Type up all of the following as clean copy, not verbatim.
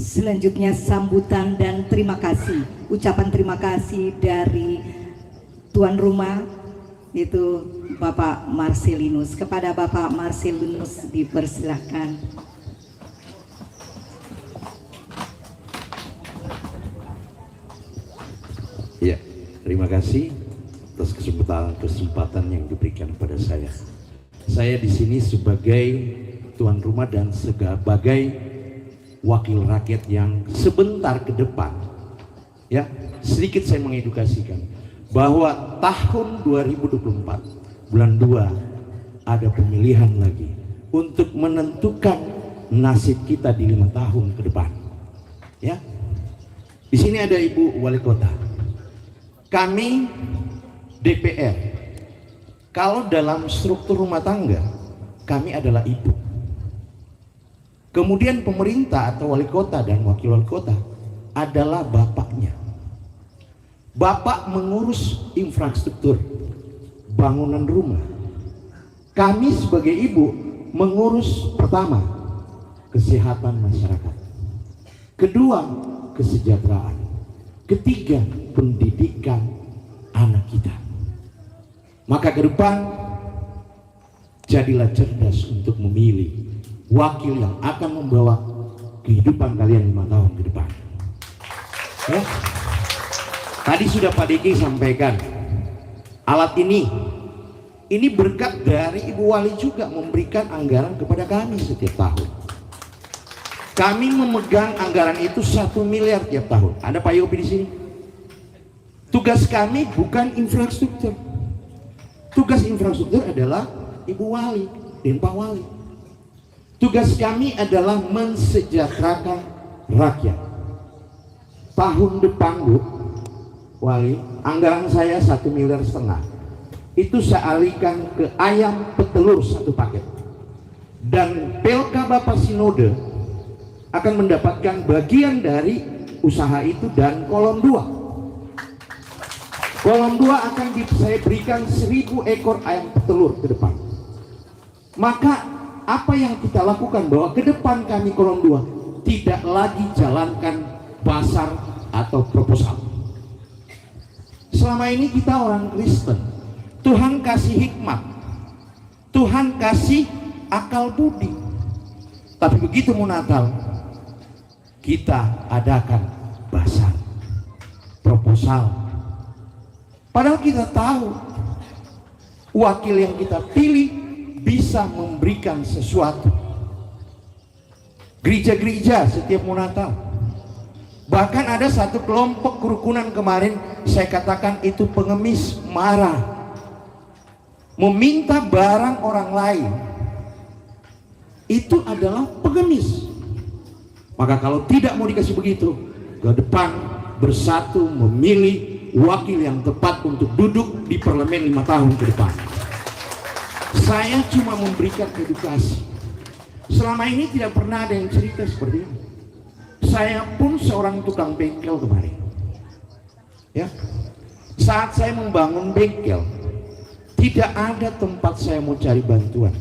Selanjutnya sambutan dan terima kasih, ucapan terima kasih dari tuan rumah itu Bapak Marcelinus. Kepada Bapak Marcelinus dipersilahkan. Ya, terima kasih atas kesempatan yang diberikan kepada saya. Saya di sini sebagai tuan rumah dan sebagai wakil rakyat yang sebentar ke depan, ya, sedikit saya mengedukasikan bahwa tahun 2024 bulan 2 ada pemilihan lagi untuk menentukan nasib kita di 5 tahun ke depan. Ya, di sini ada Ibu Wali Kota. Kami DPR, kalau dalam struktur rumah tangga kami adalah ibu. Kemudian pemerintah atau wali kota dan wakil wali kota adalah bapaknya. Bapak mengurus infrastruktur, bangunan rumah. Kami sebagai ibu mengurus pertama, kesehatan masyarakat. Kedua, kesejahteraan. Ketiga, pendidikan anak kita. Maka ke depan, jadilah cerdas untuk memilih wakil yang akan membawa kehidupan kalian 5 tahun ke depan. Ya. Tadi sudah Pak Diki sampaikan, alat ini berkat dari Ibu Wali juga memberikan anggaran kepada kami setiap tahun. Kami memegang anggaran itu 1 miliar tiap tahun. Ada Pak Yopi di sini. Tugas kami bukan infrastruktur. Tugas infrastruktur adalah Ibu Wali dan Pak Wali. Tugas kami adalah mensejahterakan rakyat. Tahun depan, Bu Wali, anggaran saya 1,5 miliar. Itu saya alihkan ke ayam petelur 1 paket. Dan PLK Bapak Sinode akan mendapatkan bagian dari usaha itu dan kolom 2. Kolom 2 akan saya berikan 1.000 ekor ayam petelur ke depan. Maka apa yang kita lakukan bahwa ke depan kami kolom 2 tidak lagi jalankan pasar atau proposal. Selama ini kita orang Kristen, Tuhan kasih hikmat, Tuhan kasih akal budi. Tapi begitu mau Natal, kita adakan pasar, proposal. Padahal kita tahu wakil yang kita pilih bisa memberikan sesuatu. Gereja-gereja setiap mau Natal, bahkan ada satu kelompok kerukunan kemarin saya katakan itu pengemis, marah, meminta barang orang lain. Itu adalah pengemis. Maka kalau tidak mau dikasih begitu, ke depan bersatu memilih wakil yang tepat untuk duduk di parlemen 5 tahun ke depan. Saya cuma memberikan edukasi. Selama ini tidak pernah ada yang cerita seperti ini. Saya pun seorang tukang bengkel kemarin. Ya, saat saya membangun bengkel, tidak ada tempat saya mau cari bantuan.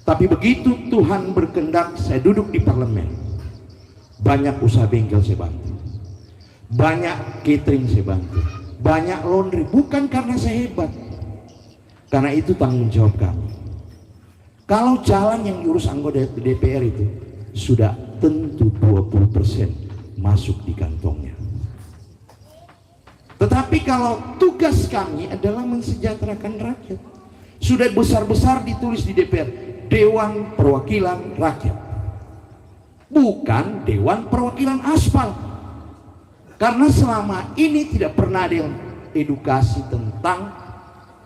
Tapi begitu Tuhan berkehendak, saya duduk di parlemen. Banyak usaha bengkel saya bantu, banyak catering saya bantu, banyak laundry. Bukan karena saya hebat, karena itu tanggung jawab kami. Kalau jalan yang diurus anggota DPR itu sudah tentu 20% masuk di kantongnya. Tetapi kalau tugas kami adalah mensejahterakan rakyat, sudah besar-besar ditulis di DPR, Dewan Perwakilan Rakyat, bukan Dewan Perwakilan Aspal. Karena selama ini tidak pernah ada yang edukasi tentang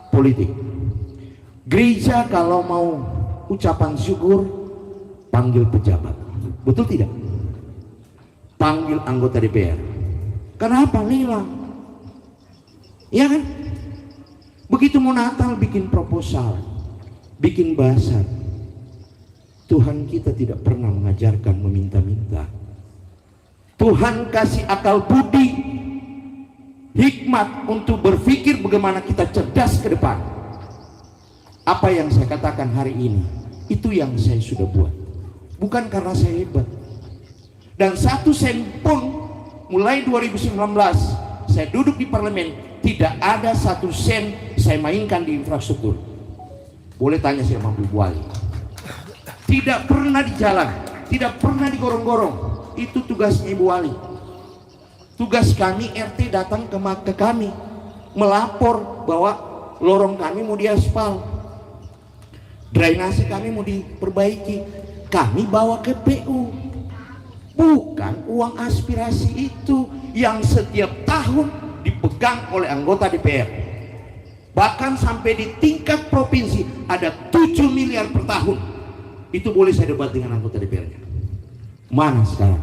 politik. Gereja kalau mau ucapan syukur panggil pejabat, betul tidak? Panggil anggota DPR. Kenapa? Lelang, ya kan? Begitu mau Natal bikin proposal, bikin bazar. Tuhan kita tidak pernah mengajarkan meminta-minta. Tuhan kasih akal budi, hikmat untuk berpikir bagaimana kita cerdas ke depan. Apa yang saya katakan hari ini, itu yang saya sudah buat. Bukan karena saya hebat. Dan 1 sen pun mulai 2019 saya duduk di parlemen, tidak ada 1 sen saya mainkan di infrastruktur. Boleh tanya sama Bu Wali. Tidak pernah di jalan, tidak pernah digorong-gorong. Itu tugasnya Ibu Wali. Tugas kami RT datang ke kami melapor bahwa lorong kami mau diaspal, drainase kami mau diperbaiki. Kami bawa ke PU. Bukan uang aspirasi itu yang setiap tahun dipegang oleh anggota DPR. Bahkan sampai di tingkat provinsi ada 7 miliar per tahun. Itu boleh saya debat dengan anggota DPR-nya. Mana sekarang?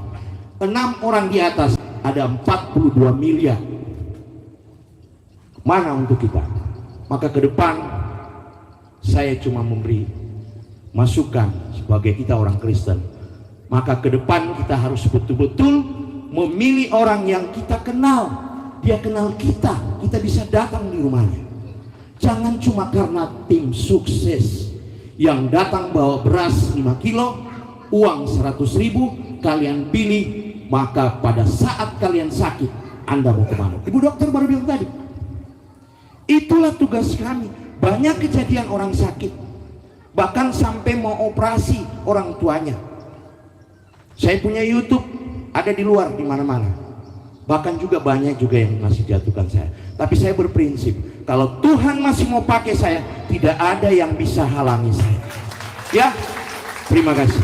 6 orang di atas ada 42 miliar. Mana untuk kita? Maka ke depan saya cuma memberi masukan sebagai kita orang Kristen. Maka ke depan kita harus betul-betul memilih orang yang kita kenal. Dia kenal kita, kita bisa datang di rumahnya. Jangan cuma karena tim sukses yang datang bawa beras 5 kilo, uang 100.000, kalian pilih. Maka pada saat kalian sakit, Anda mau kemana? Ibu dokter baru bilang tadi. Itulah tugas kami. Banyak kejadian orang sakit, bahkan sampai mau operasi orang tuanya. Saya punya YouTube, ada di luar di mana-mana. Bahkan juga banyak juga yang masih jatuhkan saya. Tapi saya berprinsip, kalau Tuhan masih mau pakai saya, tidak ada yang bisa halangi saya. Ya, terima kasih.